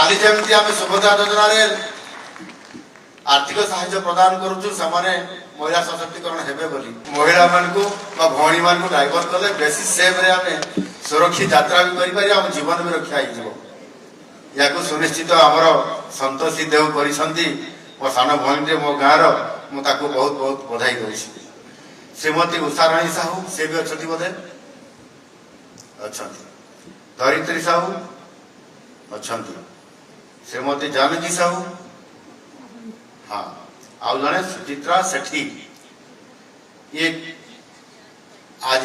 काली जमी आम सुभद्रा योजना आर्थिक साहाय्य प्रदान करुचु से महिला सशक्तिकरण हेबे बोली महिला मानकु भौणी मानकु डाइवर्ट कले बेसी सेफ रे आमे सुरक्षित यात्रा भी करि पारि हम जीवन भी रक्षा हो जिवो याकु सुनिश्चित हमर संतोषी देव करिसंती मो सान भौणी रे मो गाँव रो मु ताकु बहुत बहुत बधाई दउछि। श्रीमती उषा राणी साहू से भी अछती बोधे अछंती, धरित्री साहू अछंती, श्रीमती जानकी साहू हाँ आउ जने सुचित्रा सेठी ये आज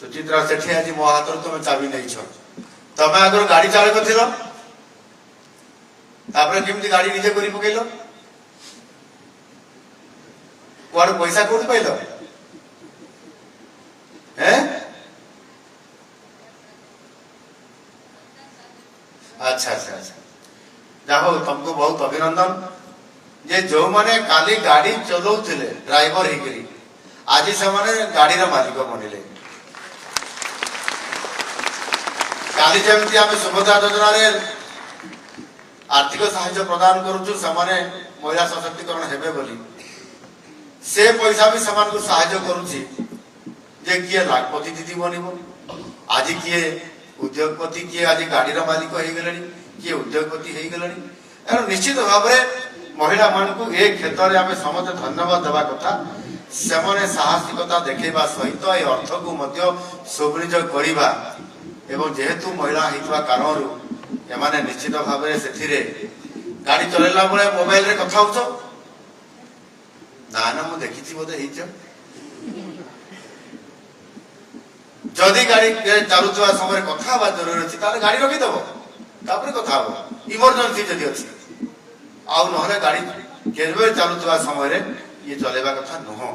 सुचित्रा सेठी आज मो हाथ तुम चाबी नहीं छ तमे आगर गाड़ी चालक थिलो तापर केमती गाड़ी निजे करी पकेलो कुआड़ पैसा कोड पाइलो हैं अच्छा अच्छा अच्छा जाहो तुमको बहुत अभिनंदन जे जो माने काली गाड़ी चलाउथिले ड्राइवर हिकरी आज से माने गाड़ी रा मालिक बनिले। काली जमी आम सुभद्रा योजना आर्थिक साहाय्य प्रदान करुचु से महिला सशक्तिकरण हेबे बोली से पैसा भी से साहाय्य करुची जे किए लाखपति दीदी बनब आज किए उद्योगपति किए आज गाड़ी रा मालिक हो गले किए उद्योगपति हो गले एणु निश्चित भाव महिला मान को ए क्षेत्र में आम समस्त धन्यवाद देवा कथा से साहसिकता देखा सहित ए अर्थ को सुविनियोग करवा एवं जेहेतु महिला होता कारण एमाने निश्चित भाव से गाड़ी चलैला बेले मोबाइल रे कथा हो ना मु देखी बोधे जदि गाड़ी चलुवा समय कथा हवा जरूरी अच्छी गाड़ी रखीदेव कथा हम इमरजेंसी जदि अच्छी आउ ना गाड़ी केबे चलुवा समय ये चलेबा कथा नुह।